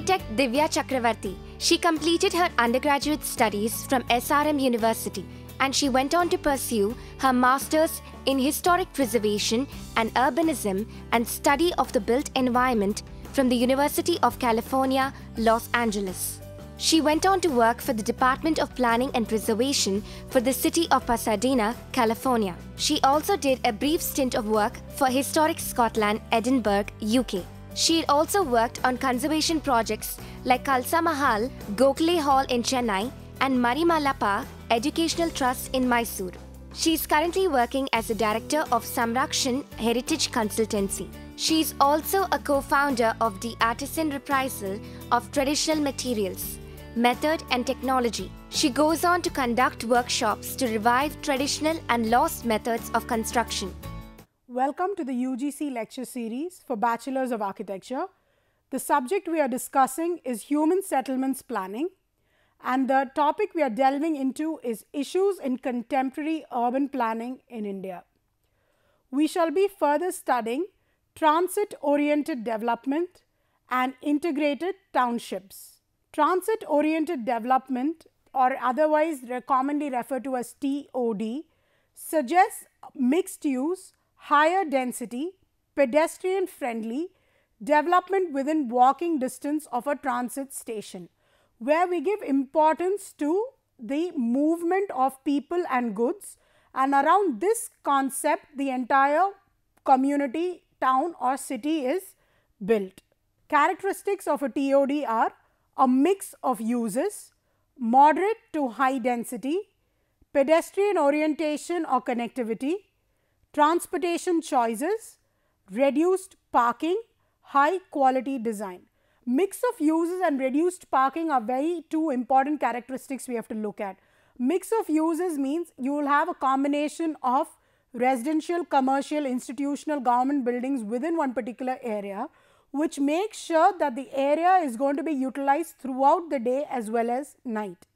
Architect Divya Chakravarti. She completed her undergraduate studies from SRM University and she went on to pursue her master's in historic preservation and urbanism and study of the built environment from the University of California, Los Angeles. She went on to work for the Department of Planning and Preservation for the city of Pasadena, California. She also did a brief stint of work for Historic Scotland, Edinburgh, UK. She also worked on conservation projects like Khalsa Mahal, Gokhale Hall in Chennai, and Marimalappa Educational Trust in Mysore. She is currently working as a director of Samrakshan Heritage Consultancy. She is also a co-founder of the Artisan Reprisal of Traditional Materials, Method and Technology. She goes on to conduct workshops to revive traditional and lost methods of construction. Welcome to the UGC lecture series for Bachelors of Architecture. The subject we are discussing is Human Settlements Planning, and the topic we are delving into is Issues in Contemporary Urban Planning in India. We shall be further studying transit-oriented development and integrated townships. Transit-oriented development, or otherwise commonly referred to as TOD, suggests mixed use, higher density, pedestrian-friendly development within walking distance of a transit station, where we give importance to the movement of people and goods, and around this concept the entire community, town or city is built. Characteristics of a TOD are a mix of uses, moderate to high density, pedestrian orientation or connectivity, transportation choices, reduced parking, high quality design. Mix of uses and reduced parking are two important characteristics we have to look at. Mix of uses means you will have a combination of residential, commercial, institutional, government buildings within one particular area, which makes sure that the area is going to be utilized throughout the day as well as night.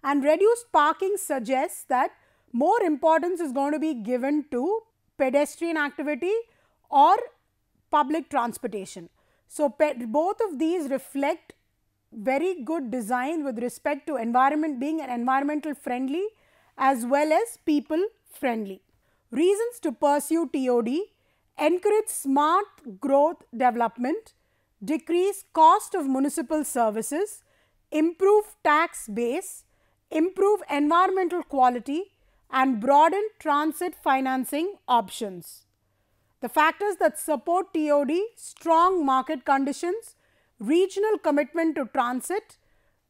And reduced parking suggests that more importance is going to be given to pedestrian activity or public transportation. So, both of these reflect very good design with respect to environment, being an environmental friendly as well as people friendly. Reasons to pursue TOD: encourage smart growth development, decrease cost of municipal services, improve tax base, improve environmental quality, and broaden transit financing options. The factors that support TOD: strong market conditions, regional commitment to transit,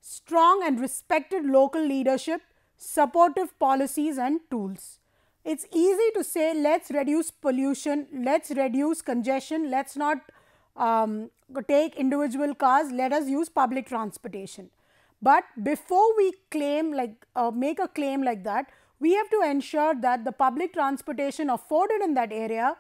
strong and respected local leadership, supportive policies and tools. It's easy to say let's reduce pollution, let's reduce congestion, let's not take individual cars, let us use public transportation. But before we claim make a claim like that, we have to ensure that the public transportation afforded in that area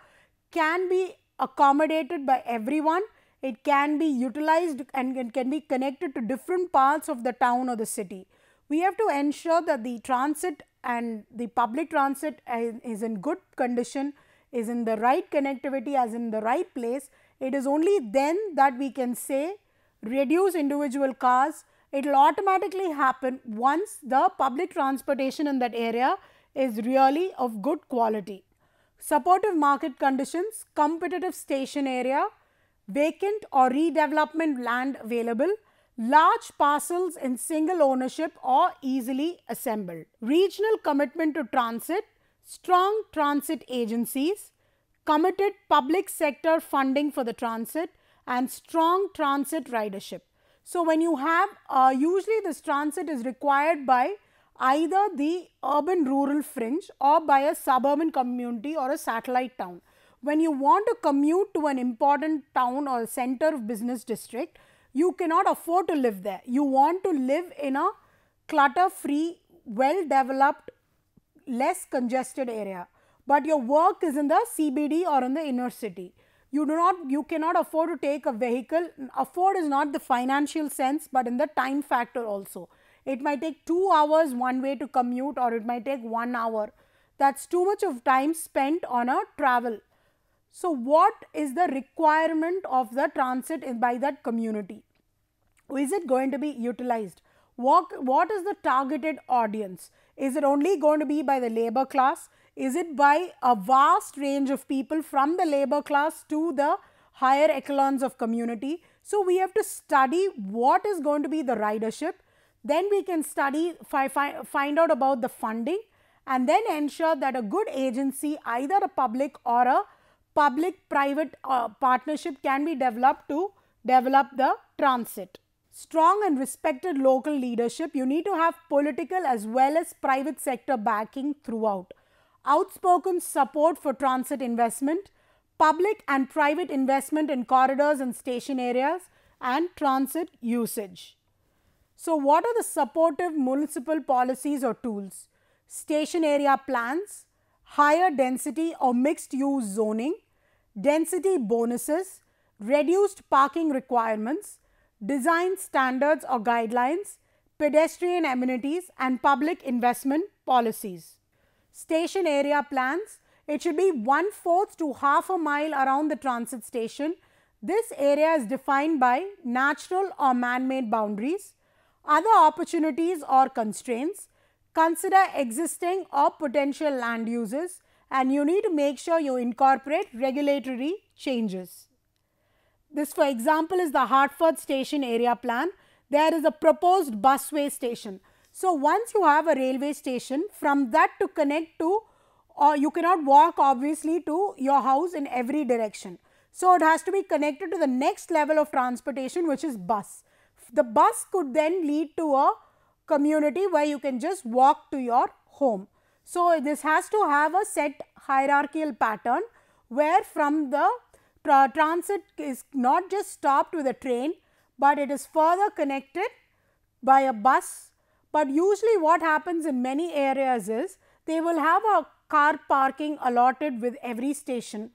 can be accommodated by everyone. It can be utilized and it can be connected to different parts of the town or the city. We have to ensure that the transit and the public transit is in good condition, is in the right connectivity, as in the right place. It is only then that we can say reduce individual cars. It will automatically happen once the public transportation in that area is really of good quality. Supportive market conditions, competitive station area, vacant or redevelopment land available, large parcels in single ownership or easily assembled. Regional commitment to transit, strong transit agencies, committed public sector funding for the transit, and strong transit ridership. So, when you have usually this transit is required by either the urban rural fringe or by a suburban community or a satellite town. When you want to commute to an important town or center of business district, you cannot afford to live there. You want to live in a clutter free, well developed, less congested area, but your work is in the CBD or in the inner city. You cannot afford to take a vehicle. Afford is not the financial sense, but in the time factor also. It might take 2 hours one way to commute, or it might take 1 hour. That's too much of time spent on a travel. So, what is the requirement of the transit by that community? Is it going to be utilized? What is the targeted audience? Is it only going to be by the labor class? Is it by a vast range of people from the labor class to the higher echelons of community? So we have to study what is going to be the ridership. Then we can study, find out about the funding, and then ensure that a good agency, either a public or a public-private partnership, can be developed to develop the transit. Strong and respected local leadership. You need to have political as well as private sector backing throughout. Outspoken support for transit investment, public and private investment in corridors and station areas, and transit usage. So what are the supportive municipal policies or tools? Station area plans, higher density or mixed use zoning, density bonuses, reduced parking requirements, design standards or guidelines, pedestrian amenities, and public investment policies. Station area plans. It should be 1/4 to half a mile around the transit station. This area is defined by natural or man-made boundaries. Other opportunities or constraints. Consider existing or potential land uses, and you need to make sure you incorporate regulatory changes. This, for example, is the Hartford station area plan. There is a proposed busway station. So once you have a railway station, from that to connect to, or you cannot walk obviously to your house in every direction. So it has to be connected to the next level of transportation, which is bus. The bus could then lead to a community where you can just walk to your home. So this has to have a set hierarchical pattern, where from the transit is not just stopped with a train, but it is further connected by a bus. But usually what happens in many areas is they will have a car parking allotted with every station,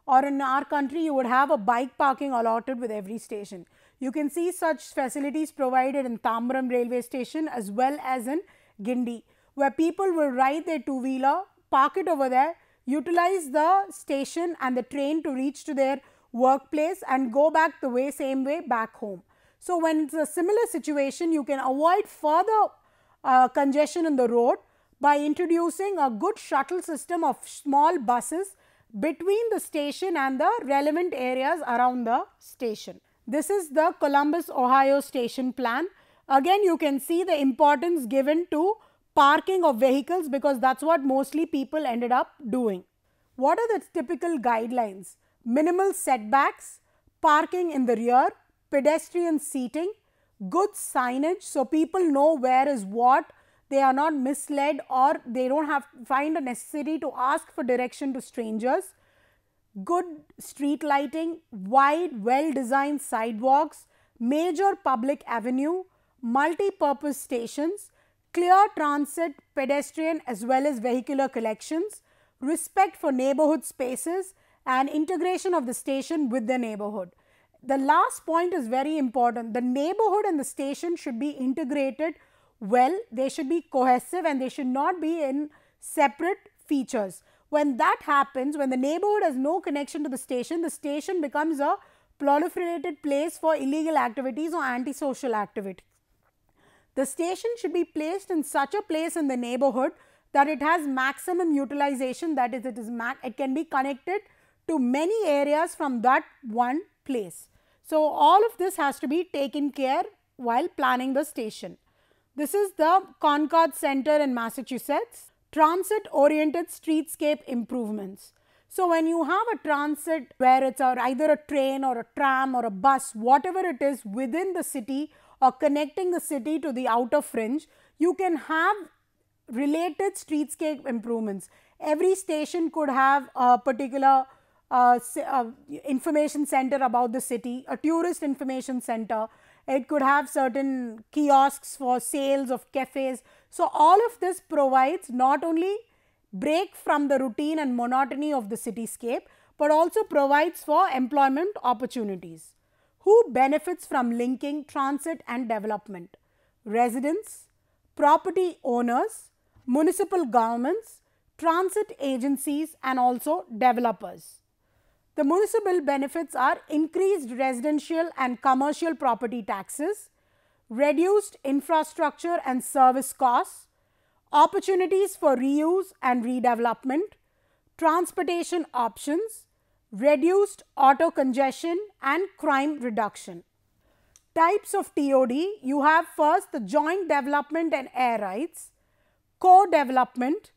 or in our country you would have a bike parking allotted with every station. You can see such facilities provided in Tambaram railway station as well as in Gindi, where people will ride their two-wheeler, park it over there, utilize the station and the train to reach to their workplace and go back the same way back home. So when it's a similar situation, you can avoid further congestion in the road by introducing a good shuttle system of small buses between the station and the relevant areas around the station. This is the Columbus, Ohio station plan. Again, you can see the importance given to parking of vehicles, because that's what mostly people ended up doing. What are the typical guidelines? Minimal setbacks, parking in the rear, pedestrian seating, good signage so people know where is what, they are not misled or they don't find a necessity to ask for direction to strangers. Good street lighting, wide, well-designed sidewalks, major public avenue, multi-purpose stations, clear transit, pedestrian as well as vehicular collections, respect for neighborhood spaces, and integration of the station with the neighborhood. The last point is very important. The neighborhood and the station should be integrated well, they should be cohesive and they should not be in separate features. When that happens, when the neighborhood has no connection to the station becomes a proliferated place for illegal activities or antisocial activities. The station should be placed in such a place in the neighborhood that it has maximum utilization, that is, it can be connected to many areas from that one place. So all of this has to be taken care while planning the station. This is the Concord Center in Massachusetts. Transit oriented streetscape improvements. So when you have a transit where it's either a train or a tram or a bus, whatever it is within the city or connecting the city to the outer fringe, you can have related streetscape improvements. Every station could have a particular information center about the city, a tourist information center. It could have certain kiosks for sales of cafes. So all of this provides not only break from the routine and monotony of the cityscape, but also provides for employment opportunities. Who benefits from linking transit and development? Residents, property owners, municipal governments, transit agencies, and also developers. The municipal benefits are increased residential and commercial property taxes, reduced infrastructure and service costs, opportunities for reuse and redevelopment, transportation options, reduced auto congestion and crime reduction. Types of TOD, you have first the joint development and air rights, co-development,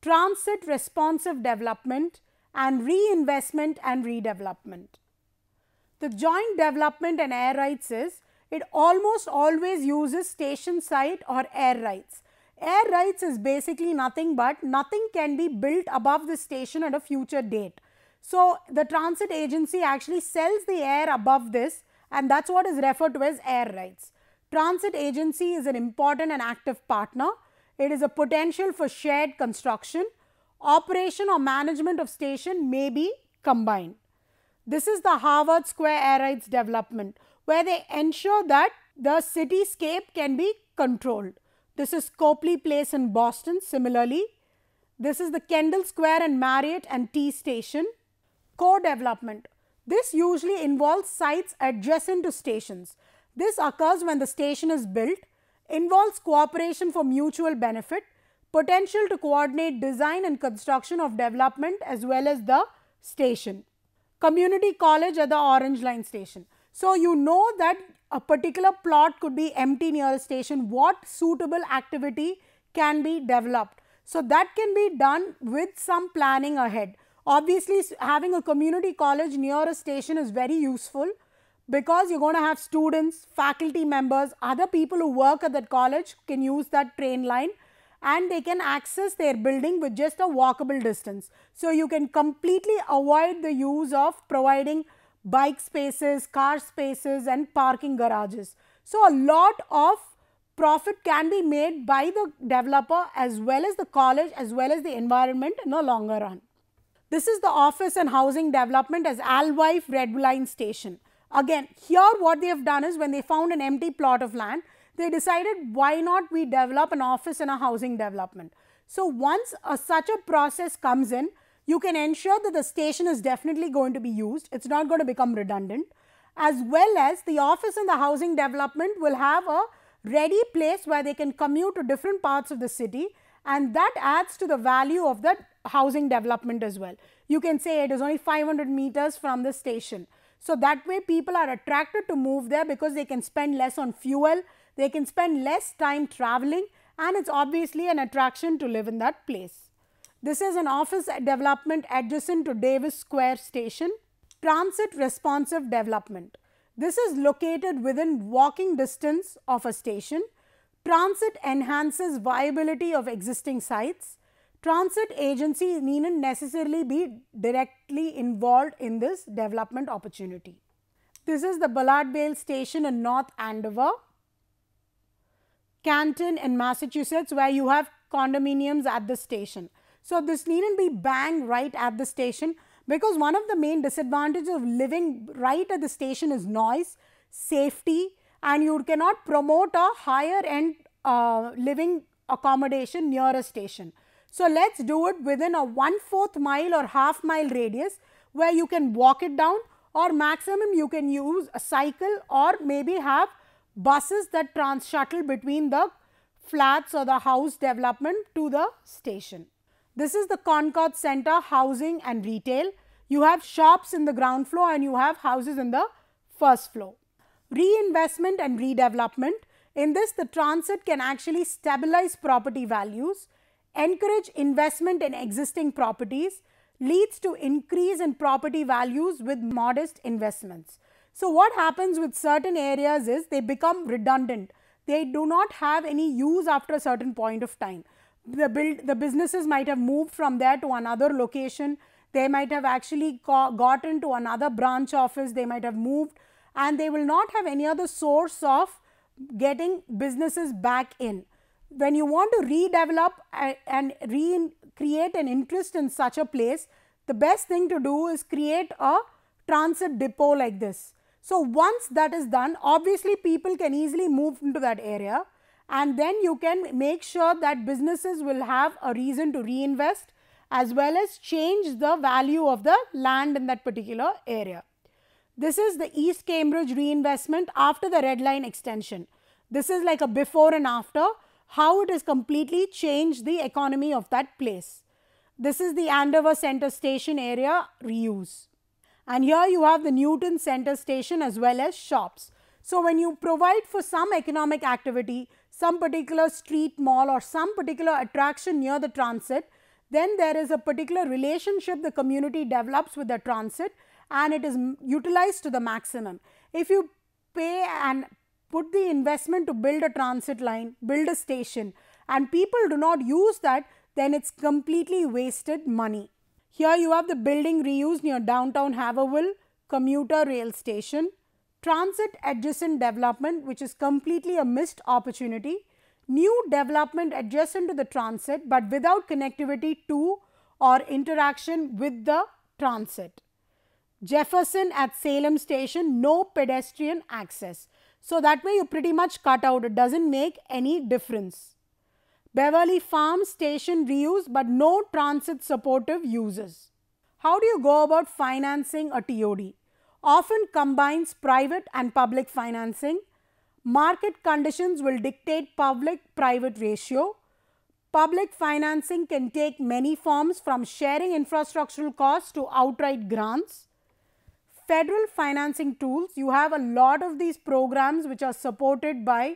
transit responsive development and reinvestment and redevelopment. The joint development and air rights is, it almost always uses station site or air rights. Air rights is basically nothing but nothing can be built above the station at a future date. So, the transit agency actually sells the air above this, and that is what is referred to as air rights. Transit agency is an important and active partner. It is a potential for shared construction. Operation or management of station may be combined. This is the Harvard Square air rights development, where they ensure that the cityscape can be controlled. This is Copley Place in Boston similarly. This is the Kendall Square and Marriott and T Station. Co-development. This usually involves sites adjacent to stations. This occurs when the station is built, involves cooperation for mutual benefit, potential to coordinate design and construction of development as well as the station. Community college at the Orange Line station. So, you know that a particular plot could be empty near a station, what suitable activity can be developed. So, that can be done with some planning ahead. Obviously, having a community college near a station is very useful because you are going to have students, faculty members, other people who work at that college can use that train line and they can access their building with just a walkable distance. So, you can completely avoid the use of providing bike spaces, car spaces and parking garages. So, a lot of profit can be made by the developer as well as the college as well as the environment in the longer run. This is the office and housing development as Alwife Red Line Station. Again, here what they have done is when they found an empty plot of land, they decided why not we develop an office and a housing development. So, once such a process comes in, you can ensure that the station is definitely going to be used, it is not going to become redundant, as well as the office and the housing development will have a ready place where they can commute to different parts of the city, and that adds to the value of that housing development as well. You can say it is only 500 meters from the station. So, that way people are attracted to move there because they can spend less on fuel, they can spend less time traveling, and it is obviously an attraction to live in that place. This is an office development adjacent to Davis Square Station. Transit responsive development. This is located within walking distance of a station. Transit enhances viability of existing sites. Transit agency needn't necessarily be directly involved in this development opportunity. This is the Ballard Vale Station in North Andover, Canton in Massachusetts, where you have condominiums at the station. So, this needn't be bang right at the station because one of the main disadvantages of living right at the station is noise, safety, and you cannot promote a higher end living accommodation near a station. So, let us do it within a 1/4 mile or half mile radius where you can walk it down, or maximum you can use a cycle or maybe have buses that shuttle between the flats or the house development to the station. This is the Concord Center housing and retail. You have shops in the ground floor and you have houses in the first floor. Reinvestment and redevelopment. In this, the transit can actually stabilize property values, encourage investment in existing properties, leads to increase in property values with modest investments. So, what happens with certain areas is they become redundant. They do not have any use after a certain point of time. The businesses might have moved from there to another location. They might have actually gotten to another branch office. They might have moved, and they will not have any other source of getting businesses back in. When you want to redevelop and create an interest in such a place, the best thing to do is create a transit depot like this. So, once that is done, obviously people can easily move into that area, and then you can make sure that businesses will have a reason to reinvest as well as change the value of the land in that particular area. This is the East Cambridge reinvestment after the Red Line extension. This is like a before and after, how it has completely changed the economy of that place. This is the Andover Center Station area reuse. And here you have the Newton Center Station as well as shops. So when you provide for some economic activity, some particular street mall or some particular attraction near the transit, then there is a particular relationship the community develops with the transit and it is utilized to the maximum. If you pay and put the investment to build a transit line, build a station, and people do not use that, then it's completely wasted money. Here you have the building reuse near downtown Haverhill, commuter rail station, transit adjacent development which is completely a missed opportunity, new development adjacent to the transit but without connectivity to or interaction with the transit. Jefferson at Salem station, no pedestrian access. So that way you pretty much cut out, it does not make any difference. Beverly Farm station reuse but no transit supportive uses. How do you go about financing a TOD? Often combines private and public financing. Market conditions will dictate public-private ratio. Public financing can take many forms from sharing infrastructural costs to outright grants. Federal financing tools, you have a lot of these programs which are supported by,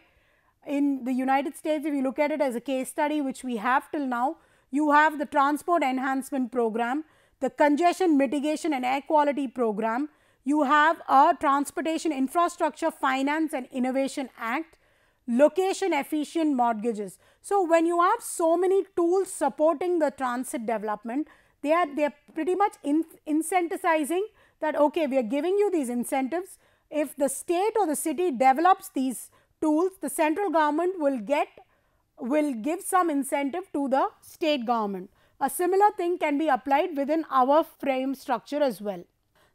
in the United States, if you look at it as a case study which we have till now, you have the Transport Enhancement Program, the Congestion Mitigation and Air Quality Program, you have a Transportation Infrastructure Finance and Innovation Act, location efficient mortgages. So when you have so many tools supporting the transit development, they are pretty much incentivizing that okay, we are giving you these incentives. If the state or the city develops these tools, the central government will give some incentive to the state government. A similar thing can be applied within our frame structure as well.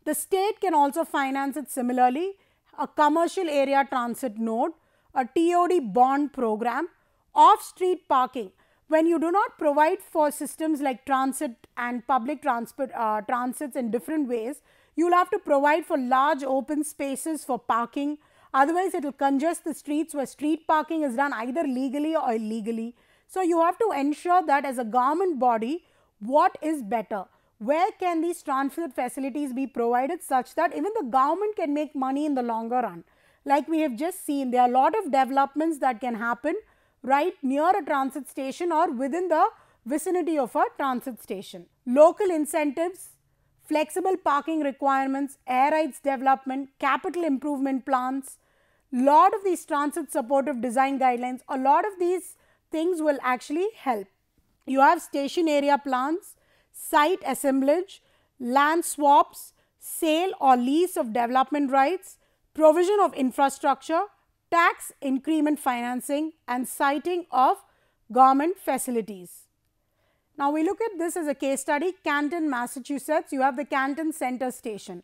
The state can also finance it similarly, a commercial area transit node, a TOD bond program, off-street parking. When you do not provide for systems like transit and public transits in different ways, you will have to provide for large open spaces for parking. Otherwise, it will congest the streets where street parking is done either legally or illegally. So, you have to ensure that as a government body, what is better? Where can these transit facilities be provided such that even the government can make money in the longer run? Like we have just seen, there are a lot of developments that can happen right near a transit station or within the vicinity of a transit station. Local incentives, flexible parking requirements, air rights development, capital improvement plans, lot of these transit supportive design guidelines, a lot of these things will actually help. You have station area plans, site assemblage, land swaps, sale or lease of development rights, provision of infrastructure, tax increment financing and siting of government facilities. Now, we look at this as a case study, Canton, Massachusetts. You have the Canton Center Station.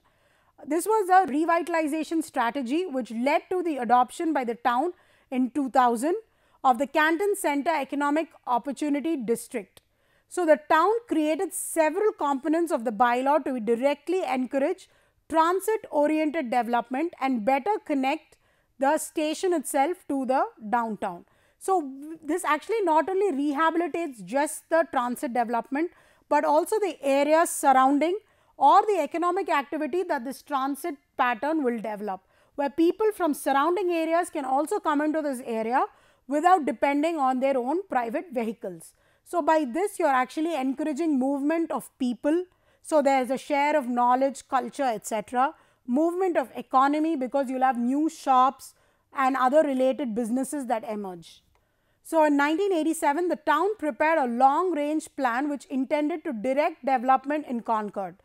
This was a revitalization strategy which led to the adoption by the town in 2000 of the Canton Center Economic Opportunity District. So, the town created several components of the bylaw to directly encourage transit oriented development and better connect the station itself to the downtown. So, this actually not only rehabilitates just the transit development, but also the areas surrounding or the economic activity that this transit pattern will develop, where people from surrounding areas can also come into this area without depending on their own private vehicles. So, by this you are actually encouraging movement of people. So, there is a share of knowledge, culture, etc., movement of economy because you will have new shops and other related businesses that emerge. So, in 1987, the town prepared a long range plan which intended to direct development in Concord.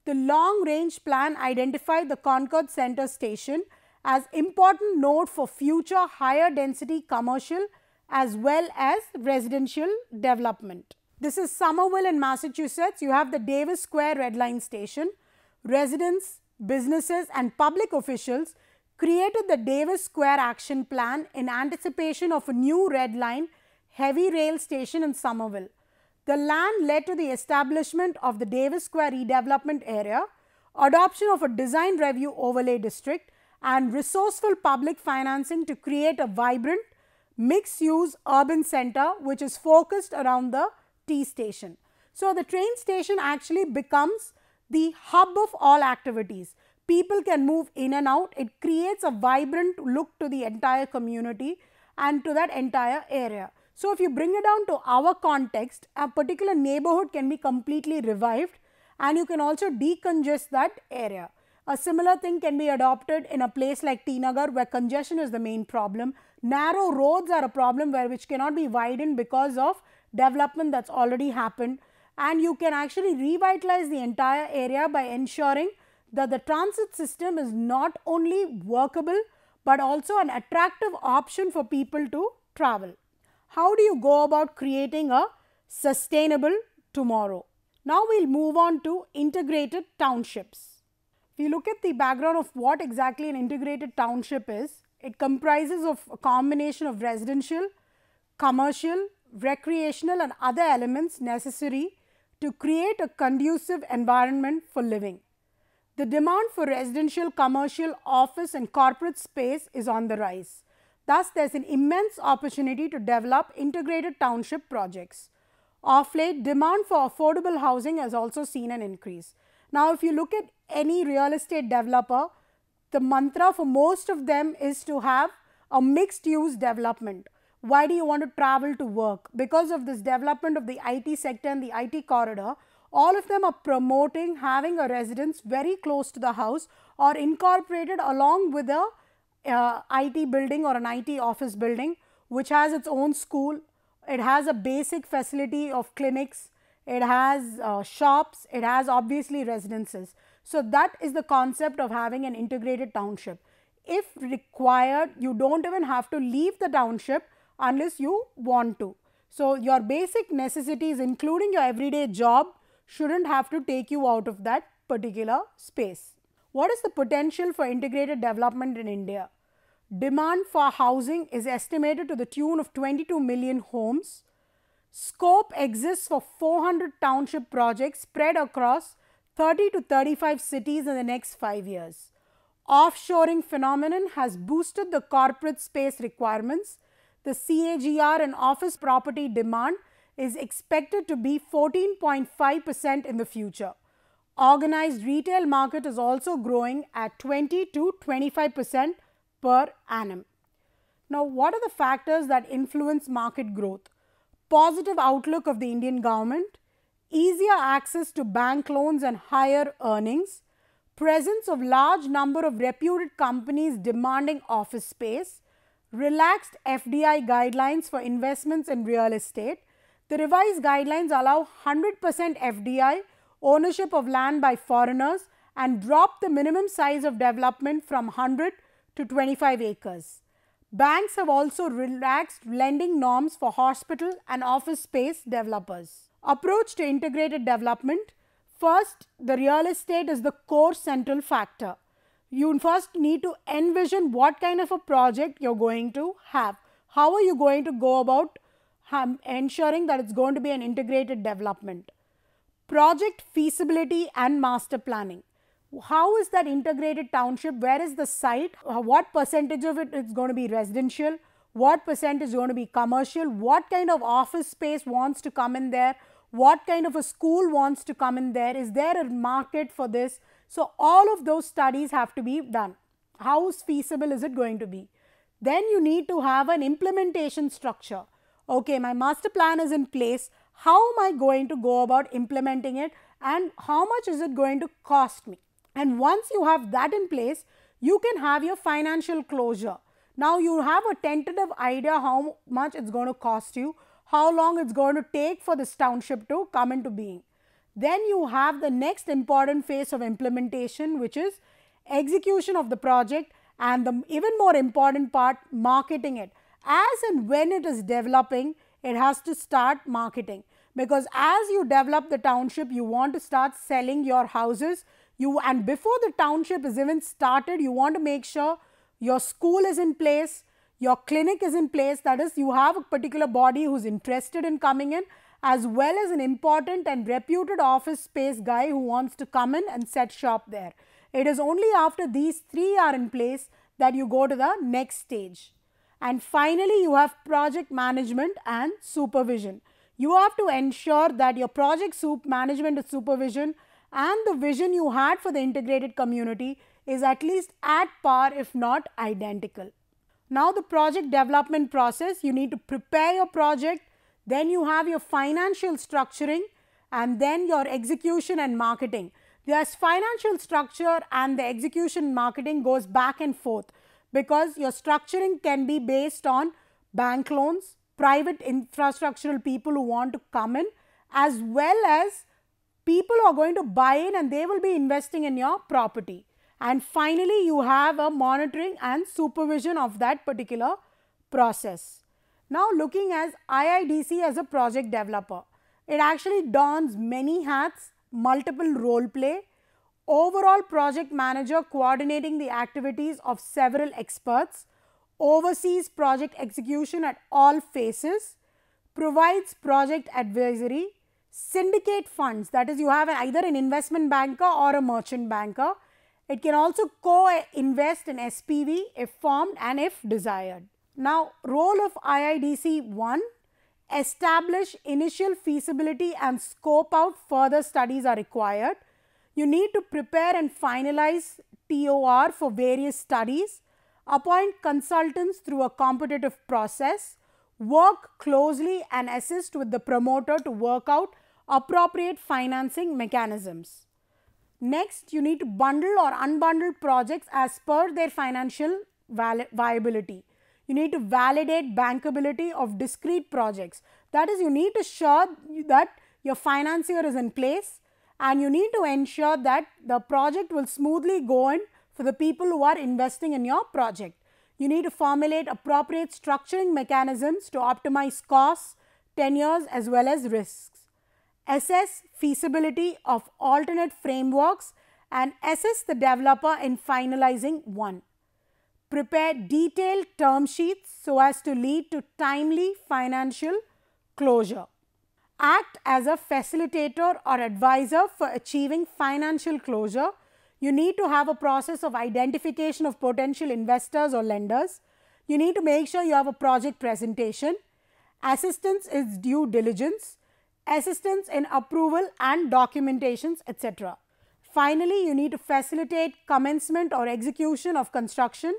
The long range plan identified the Concord Center Station as important node for future higher density commercial as well as residential development. This is Somerville in Massachusetts. You have the Davis Square Red Line Station. Residents, businesses and public officials created the Davis Square Action Plan in anticipation of a new red line heavy rail station in Somerville. The land led to the establishment of the Davis Square redevelopment area, adoption of a design review overlay district, and resourceful public financing to create a vibrant mixed-use urban center which is focused around the T station. So, the train station actually becomes the hub of all activities. People can move in and out. It creates a vibrant look to the entire community and to that entire area. So, if you bring it down to our context, a particular neighborhood can be completely revived and you can also decongest that area. A similar thing can be adopted in a place like T Nagar where congestion is the main problem. Narrow roads are a problem which cannot be widened because of development that's already happened, and you can actually revitalize the entire area by ensuring that the transit system is not only workable but also an attractive option for people to travel. How do you go about creating a sustainable tomorrow? Now we will move on to integrated townships. If you look at the background of what exactly an integrated township is, it comprises of a combination of residential, commercial, recreational and other elements necessary to create a conducive environment for living. The demand for residential, commercial, office and corporate space is on the rise. Thus, there is an immense opportunity to develop integrated township projects. Of late, demand for affordable housing has also seen an increase. Now, if you look at any real estate developer, the mantra for most of them is to have a mixed use development. Why do you want to travel to work? Because of this development of the IT sector and the IT corridor, all of them are promoting having a residence very close to the house or incorporated along with a IT building or an IT office building which has its own school. It has a basic facility of clinics, it has shops, it has obviously residences. So, that is the concept of having an integrated township. If required, you do not even have to leave the township unless you want to. So, your basic necessities including your everyday job should not have to take you out of that particular space. What is the potential for integrated development in India? Demand for housing is estimated to the tune of 22 million homes. Scope exists for 400 township projects spread across 30 to 35 cities in the next 5 years. Offshoring phenomenon has boosted the corporate space requirements. The CAGR in office property demand is expected to be 14.5% in the future. Organized retail market is also growing at 20 to 25% per annum. Now, what are the factors that influence market growth? Positive outlook of the Indian government, easier access to bank loans and higher earnings, presence of large number of reputed companies demanding office space, relaxed FDI guidelines for investments in real estate. The revised guidelines allow 100% FDI, ownership of land by foreigners and drop the minimum size of development from 100 to 25 acres. Banks have also relaxed lending norms for hospital and office space developers. Approach to integrated development. First, the real estate is the core central factor. You first need to envision what kind of a project you are going to have. How are you going to go about ensuring that it is going to be an integrated development? Project feasibility and master planning. How is that integrated township? Where is the site? What percentage of it is going to be residential? What percent is going to be commercial? What kind of office space wants to come in there? What kind of a school wants to come in there? Is there a market for this? So, all of those studies have to be done. How feasible is it going to be? Then you need to have an implementation structure. Okay, my master plan is in place. How am I going to go about implementing it and how much is it going to cost me? And once you have that in place, you can have your financial closure. Now, you have a tentative idea how much it is going to cost you, how long it is going to take for this township to come into being. Then you have the next important phase of implementation, which is execution of the project and the even more important part, marketing it. As and when it is developing, it has to start marketing, because as you develop the township, you want to start selling your houses. And before the township is even started, you want to make sure your school is in place, your clinic is in place, that is, you have a particular body who is interested in coming in, as well as an important and reputed office space guy who wants to come in and set shop there. It is only after these three are in place that you go to the next stage. And finally, you have project management and supervision. You have to ensure that your project management and supervision and the vision you had for the integrated community is at least at par, if not identical. Now, the project development process, you need to prepare your project, then you have your financial structuring, and then your execution and marketing. This financial structure and the execution marketing goes back and forth, because your structuring can be based on bank loans, private infrastructural people who want to come in, as well as people who are going to buy in and they will be investing in your property. And finally, you have a monitoring and supervision of that particular process. Now, looking at IIDC as a project developer, it actually dons many hats, multiple role play, overall project manager coordinating the activities of several experts, oversees project execution at all phases, provides project advisory, syndicate funds, that is, you have either an investment banker or a merchant banker. It can also co-invest in SPV if formed and if desired. Now, role of IIDC: 1. Establish initial feasibility and scope out further studies are required. You need to prepare and finalize TOR for various studies, appoint consultants through a competitive process, work closely and assist with the promoter to work out appropriate financing mechanisms. Next, you need to bundle or unbundle projects as per their financial viability. You need to validate bankability of discrete projects. That is, you need to ensure that your financier is in place, and you need to ensure that the project will smoothly go in for the people who are investing in your project. You need to formulate appropriate structuring mechanisms to optimize costs, tenures as well as risks. Assess feasibility of alternate frameworks and assess the developer in finalizing one. Prepare detailed term sheets so as to lead to timely financial closure. Act as a facilitator or advisor for achieving financial closure. You need to have a process of identification of potential investors or lenders. You need to make sure you have a project presentation. Assistance is due diligence, assistance in approval and documentations, etc. Finally, you need to facilitate commencement or execution of construction,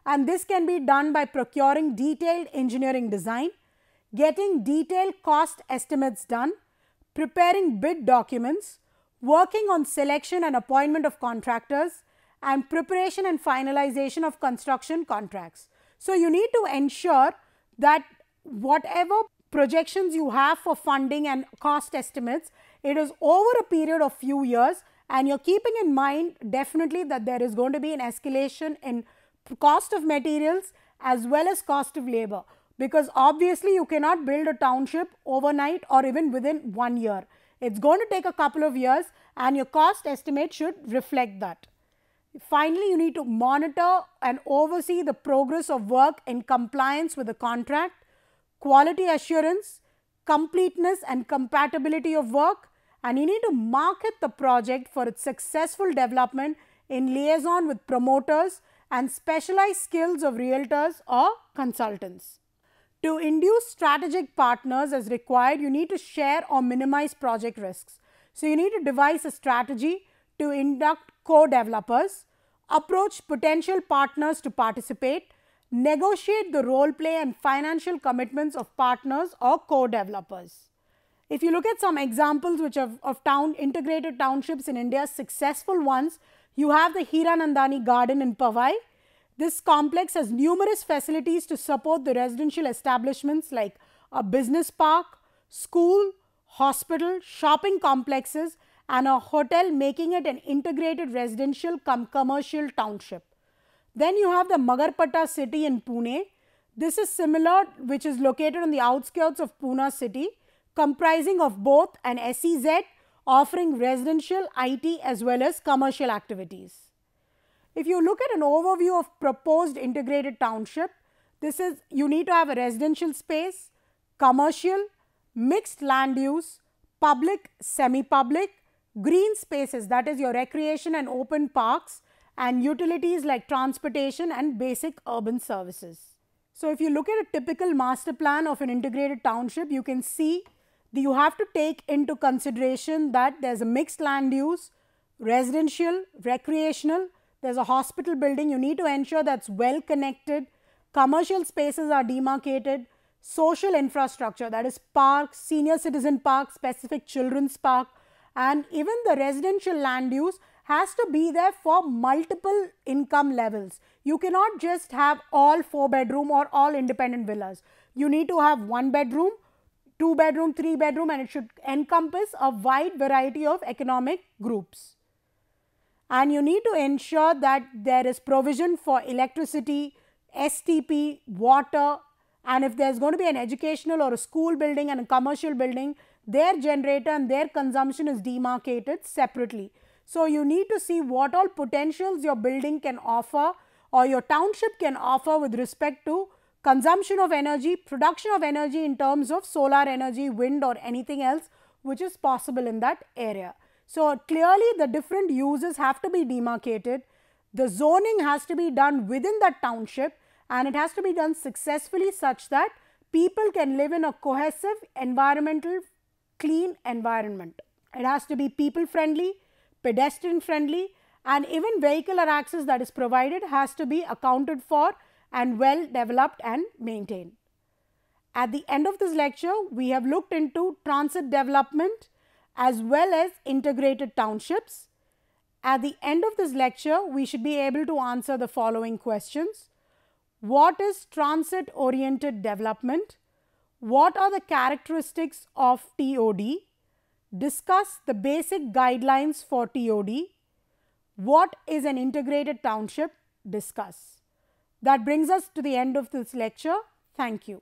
and this can be done by procuring detailed engineering design, getting detailed cost estimates done, preparing bid documents, working on selection and appointment of contractors, and preparation and finalization of construction contracts. So, you need to ensure that whatever projections you have for funding and cost estimates, it is over a period of few years, and you are keeping in mind definitely that there is going to be an escalation in cost of materials as well as cost of labor, because obviously you cannot build a township overnight or even within 1 year. It is going to take a couple of years, and your cost estimate should reflect that. Finally, you need to monitor and oversee the progress of work in compliance with the contract, quality assurance, completeness and compatibility of work, and you need to market the project for its successful development in liaison with promoters and specialized skills of realtors or consultants. To induce strategic partners as required, you need to share or minimize project risks. So, you need to devise a strategy to induct co-developers, approach potential partners to participate, negotiate the role play and financial commitments of partners or co-developers. If you look at some examples which of integrated townships in India, successful ones, you have the Hiranandani Garden in Powai. This complex has numerous facilities to support the residential establishments like a business park, school, hospital, shopping complexes and a hotel, making it an integrated residential cum commercial township. Then you have the Magarpata city in Pune. This is similar, which is located on the outskirts of Pune city, comprising of both an SEZ offering residential, IT as well as commercial activities. If you look at an overview of proposed integrated township, this is, you need to have a residential space, commercial, mixed land use, public, semi-public, green spaces, that is your recreation and open parks, and utilities like transportation and basic urban services. So if you look at a typical master plan of an integrated township, you can see that you have to take into consideration that there's a mixed land use, residential, recreational, there's a hospital building, you need to ensure that's well connected, commercial spaces are demarcated, social infrastructure, that is parks, senior citizen parks, specific children's park, and even the residential land use has to be there for multiple income levels. You cannot just have all 4-bedroom or all independent villas. You need to have 1-bedroom, 2-bedroom, 3-bedroom, and it should encompass a wide variety of economic groups. And you need to ensure that there is provision for electricity, STP, water, and if there's going to be an educational or a school building and a commercial building, their generator and their consumption is demarcated separately. So you need to see what all potentials your building can offer or your township can offer with respect to consumption of energy, production of energy in terms of solar energy, wind, or anything else which is possible in that area. So clearly the different uses have to be demarcated. The zoning has to be done within that township, and it has to be done successfully such that people can live in a cohesive, environmental, clean environment. It has to be people friendly, pedestrian friendly, and even vehicular access that is provided has to be accounted for and well developed and maintained. At the end of this lecture, we have looked into transit development as well as integrated townships. At the end of this lecture, we should be able to answer the following questions. What is transit oriented development? What are the characteristics of TOD? Discuss the basic guidelines for TOD. What is an integrated township? Discuss. That brings us to the end of this lecture. Thank you.